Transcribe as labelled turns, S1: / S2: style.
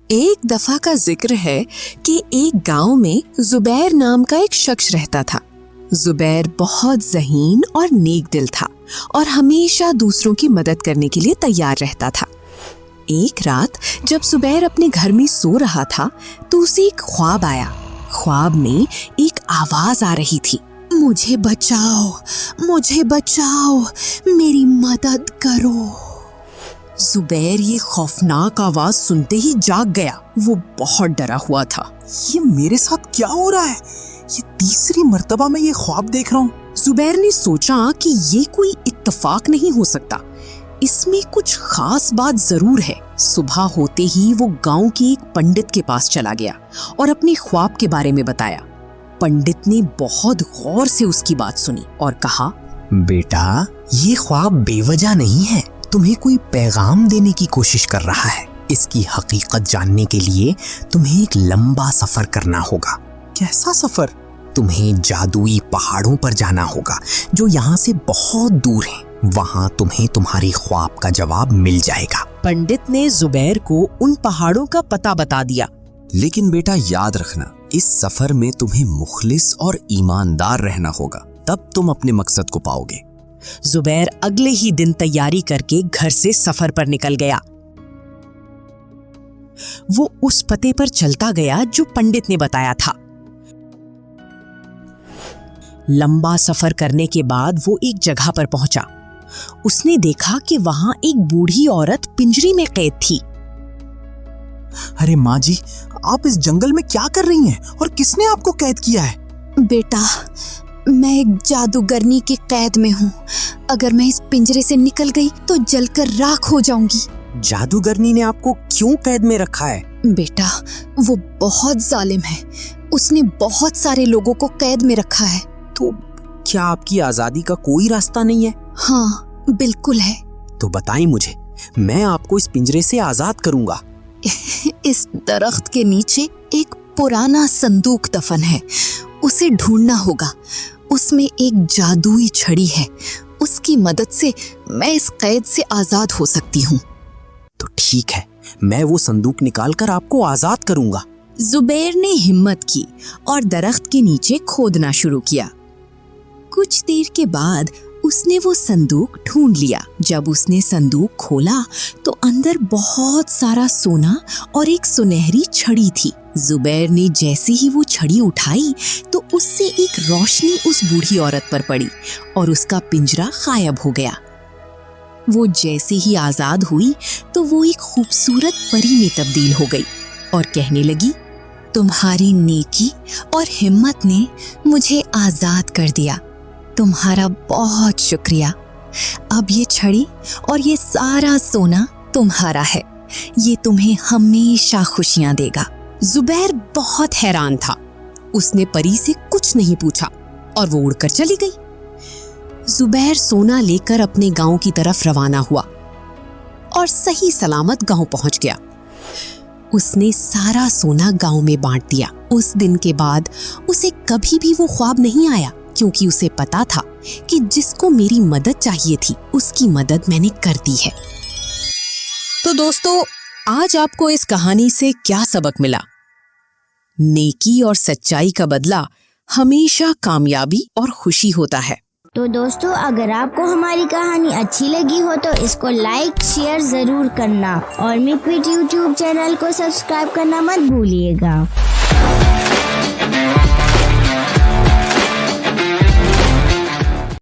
S1: ایک دفعہ کا ذکر ہے کہ ایک گاؤں میں زبیر نام کا ایک شخص رہتا تھا۔ زبیر بہت ذہین اور نیک دل تھا اور ہمیشہ دوسروں کی مدد کرنے کے لیے تیار رہتا تھا۔ ایک رات جب زبیر اپنے گھر میں سو رہا تھا تو اسے ایک خواب آیا۔ خواب میں ایک آواز آ رہی تھی، مجھے بچاؤ، مجھے بچاؤ، میری مدد کرو۔ زبیر یہ خوفناک آواز سنتے ہی جاگ گیا۔ وہ بہت ڈرا ہوا تھا۔
S2: یہ میرے ساتھ کیا ہو رہا ہے؟ یہ تیسری مرتبہ میں یہ خواب دیکھ رہا ہوں۔
S1: زبیر نے سوچا کہ یہ کوئی اتفاق نہیں ہو سکتا، اس میں کچھ خاص بات ضرور ہے۔ صبح ہوتے ہی وہ گاؤں کے ایک پنڈت کے پاس چلا گیا اور اپنے خواب کے بارے میں بتایا۔ پنڈت نے بہت غور سے اس کی بات سنی اور کہا،
S2: بیٹا یہ خواب بے وجہ نہیں ہے، تمہیں کوئی پیغام دینے کی کوشش کر رہا ہے۔ اس کی حقیقت جاننے کے لیے تمہیں ایک لمبا سفر کرنا ہوگا۔ کیسا سفر؟ تمہیں جادوئی پہاڑوں پر جانا ہوگا جو یہاں سے بہت دور ہیں۔ وہاں تمہیں تمہاری خواب کا جواب مل جائے گا۔
S1: پنڈت نے زبیر کو ان پہاڑوں کا پتہ بتا دیا۔
S3: لیکن بیٹا یاد رکھنا، اس سفر میں تمہیں مخلص اور ایماندار رہنا ہوگا، تب تم اپنے مقصد کو پاؤ گے۔
S1: زبیر اگلے ہی دن تیاری کر کے گھر سے سفر پر نکل گیا۔ وہ اس پتے پر چلتا گیا جو پنڈت نے بتایا تھا۔ لمبا سفر کرنے کے بعد وہ ایک جگہ پر پہنچا۔ اس نے دیکھا کہ وہاں ایک بوڑھی عورت پنجری میں قید تھی۔
S2: ارے ماں جی، آپ اس جنگل میں کیا کر رہی ہیں اور کس نے آپ کو قید کیا ہے؟
S4: بیٹا، میں ایک جادوگرنی کی قید میں ہوں۔ اگر میں اس پنجرے سے نکل گئی تو جل کر راکھ ہو جاؤں گی۔
S2: جادوگرنی نے آپ کو کیوں قید میں رکھا ہے؟
S4: بیٹا، وہ بہت ظالم ہے، اس نے بہت سارے لوگوں کو قید میں رکھا ہے۔
S2: تو کیا آپ کی آزادی کا کوئی راستہ نہیں ہے؟
S4: ہاں بالکل ہے۔
S2: تو بتائیں مجھے، میں آپ کو اس پنجرے سے آزاد کروں گا۔
S4: اس درخت کے نیچے ایک پرانا صندوق دفن ہے، اسے ڈھونڈنا ہوگا۔ اس میں ایک جادوئی چھڑی ہے، اس کی مدد سے میں اس قید سے آزاد ہو سکتی ہوں۔
S2: تو ٹھیک ہے، میں وہ صندوق نکال کر آپ کو آزاد کروں گا۔
S1: زبیر نے ہمت کی اور درخت کے نیچے کھودنا شروع کیا۔ کچھ دیر کے بعد اس نے وہ صندوق ڈھونڈ لیا۔ جب اس نے صندوق کھولا تو اندر بہت سارا سونا اور ایک سنہری چھڑی تھی۔ زبیر نے جیسے ہی وہ چھڑی اٹھائی تو اس سے ایک روشنی اس بوڑھی عورت پر پڑی اور اس کا پنجرا غائب ہو گیا۔ وہ جیسے ہی آزاد ہوئی تو وہ ایک خوبصورت پری میں تبدیل ہو گئی اور کہنے لگی،
S4: تمہاری نیکی اور ہمت نے مجھے آزاد کر دیا، تمہارا بہت شکریہ۔ اب یہ چھڑی اور یہ سارا سونا تمہارا ہے، یہ تمہیں ہمیشہ خوشیاں دے گا۔
S1: زبیر بہت حیران تھا۔ اس نے پری سے کچھ نہیں پوچھا اور وہ اڑ کر چلی گئی۔ زبیر سونا لے کر اپنے گاؤں کی طرف روانہ ہوا اور صحیح سلامت گاؤں پہنچ گیا۔ اس نے سارا سونا گاؤں میں بانٹ دیا۔ اس دن کے بعد اسے کبھی بھی وہ خواب نہیں آیا، کیونکہ اسے پتا تھا کہ جس کو میری مدد چاہیے تھی اس کی مدد میں نے کر دی ہے۔ تو دوستو، آج آپ کو اس کہانی سے کیا سبق ملا؟ نیکی اور سچائی کا بدلہ ہمیشہ کامیابی اور خوشی ہوتا ہے۔
S5: تو دوستو، اگر آپ کو ہماری کہانی اچھی لگی ہو تو اس کو لائک شیئر ضرور کرنا اور میک وٹ یوٹیوب چینل کو سبسکرائب کرنا مت بھولیے گا۔